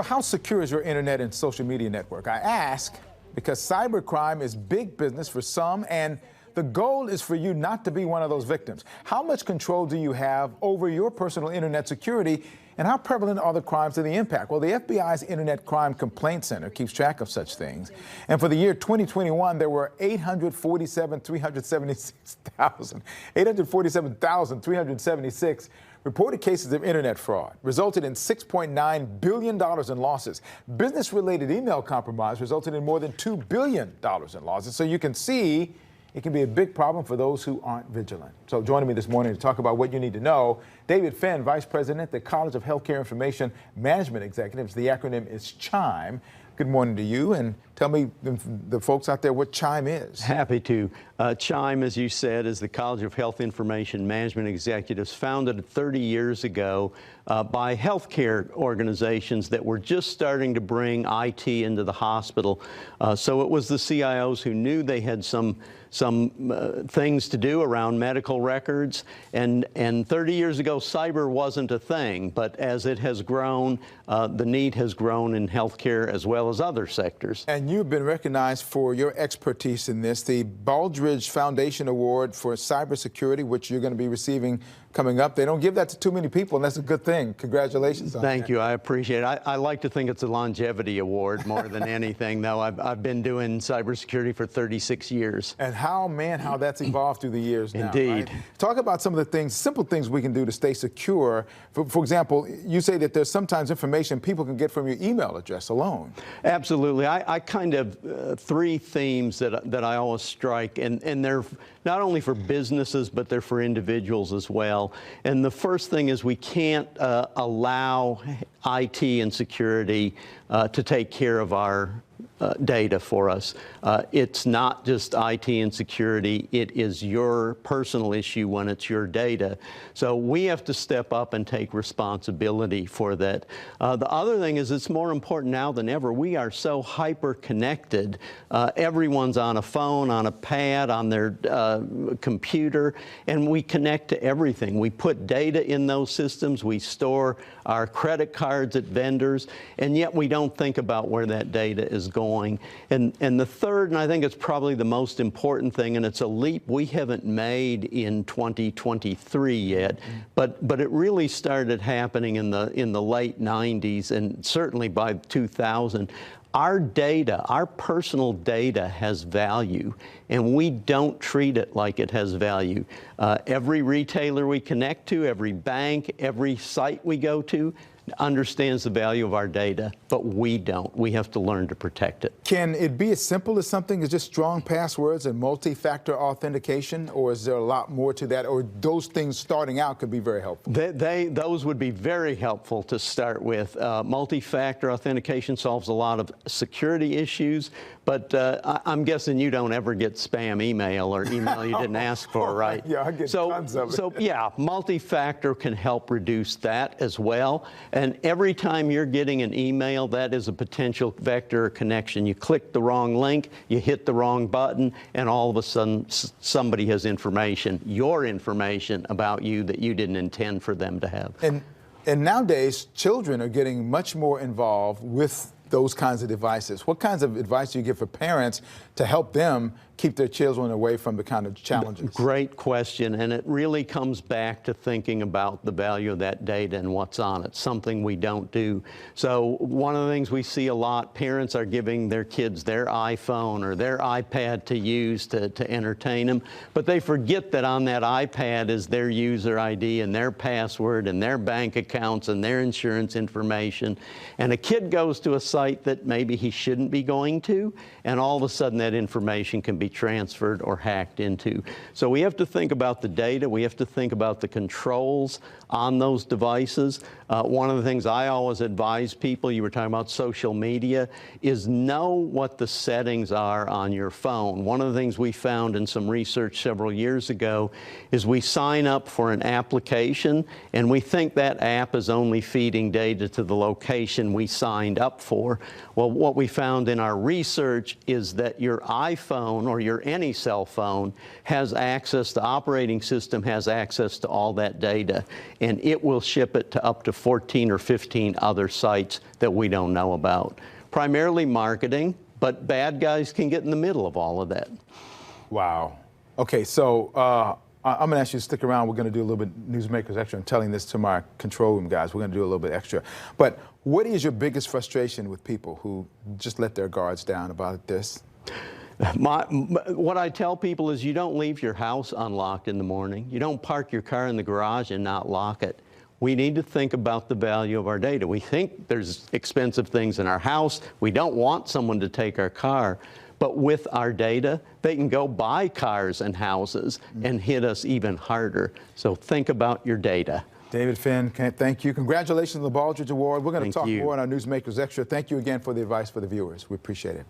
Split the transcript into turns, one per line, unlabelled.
How secure is your internet and social media network? I ask because cybercrime is big business for some, and the goal is for you not to be one of those victims. How much control do you have over your personal internet security, and how prevalent are the crimes and the impact? Well, the FBI's Internet Crime Complaint Center keeps track of such things. And for the year 2021, there were 847,376 reported cases of internet fraud, resulted in $6.9 billion in losses. Business-related email compromise resulted in more than $2 billion in losses. So you can see it can be a big problem for those who aren't vigilant. So joining me this morning to talk about what you need to know, David Fenn, Vice President at the College of Healthcare Information Management Executives. The acronym is CHIME. Good morning to you, and tell me, the folks out there, what CHIME is.
Happy to. CHIME, as you said, is the College of Health Information Management Executives, founded 30 years ago by healthcare organizations that were just starting to bring IT into the hospital. So it was the CIOs who knew they had some things to do around medical records, and 30 years ago cyber wasn't a thing, but as it has grown, the need has grown in healthcare as well as other sectors.
And you've been recognized for your expertise in this. The Baldrige Foundation Award for Cybersecurity, which you're going to be receiving coming up. They don't give that to too many people, and that's a good thing. Congratulations on that.
Thank you. I appreciate it. I like to think it's a longevity award more than anything, though. I've been doing cybersecurity for 36 years.
And how that's evolved through the years now.
Indeed.
Right? Talk about some of the things, simple things we can do to stay secure. For example, you say that there's sometimes information people can get from your email address alone.
Absolutely. I kind of three themes that I always strike, and they're not only for businesses, but they're for individuals as well. And the first thing is we can't allow IT and security to take care of our data for us. It's not just IT and security, it is your personal issue when it's your data. So we have to step up and take responsibility for that. The other thing is it's more important now than ever. We are so hyper-connected. Everyone's on a phone, on a pad, on their computer, and we connect to everything. We put data in those systems, we store our credit cards at vendors, and yet we don't think about where that data is going. And the third, and I think it's probably the most important thing, and it's a leap we haven't made in 2023 yet, but it really started happening in the late 90s and certainly by 2000. Our data, our personal data has value, and we don't treat it like it has value. Every retailer we connect to, every bank, every site we go to, understands the value of our data, but we don't. We have to learn to protect it.
Can it be as simple as something as just strong passwords and multi-factor authentication, or is there a lot more to that, or those things starting out could be very helpful?
Those would be very helpful to start with. Multi-factor authentication solves a lot of security issues, but I'm guessing you don't ever get spam email or email you didn't ask for, right?
Yeah, I get tons of it.
So yeah, multi-factor can help reduce that as well. And every time you're getting an email, that is a potential vector or connection. You click the wrong link, you hit the wrong button, and all of a sudden somebody has information, your information about you that you didn't intend for them to have.
And nowadays, children are getting much more involved with those kinds of devices. What kinds of advice do you give for parents to help them keep their children away from the kind of challenges?
Great question, and it really comes back to thinking about the value of that data and what's on it, something we don't do. So one of the things we see a lot, parents are giving their kids their iPhone or their iPad to use to entertain them, but they forget that on that iPad is their user ID and their password and their bank accounts and their insurance information. And a kid goes to a site that maybe he shouldn't be going to, and all of a sudden that information can be transferred or hacked into. So we have to think about the data, we have to think about the controls on those devices. One of the things I always advise people, you were talking about social media, is know what the settings are on your phone. One of the things we found in some research several years ago is we sign up for an application and we think that app is only feeding data to the location we signed up for. for? Well, what we found in our research is that your iPhone or your any cell phone has access, the operating system has access to all that data, and it will ship it to up to 14 or 15 other sites that we don't know about. Primarily marketing, but bad guys can get in the middle of all of that.
Wow. Okay, so I'm going to ask you to stick around. We're going to do a little bit Newsmakers Extra. I'm telling this to my control room guys. We're going to do a little bit extra. But what is your biggest frustration with people who just let their guards down about this?
What I tell people is you don't leave your house unlocked in the morning. You don't park your car in the garage and not lock it. We need to think about the value of our data. We think there's expensive things in our house. We don't want someone to take our car. But with our data, they can go buy cars and houses and hit us even harder. So think about your data.
David Finn, thank you. Congratulations on the Baldrige Award. We're going to talk more on our Newsmakers Extra. Thank you again for the advice for the viewers. We appreciate it.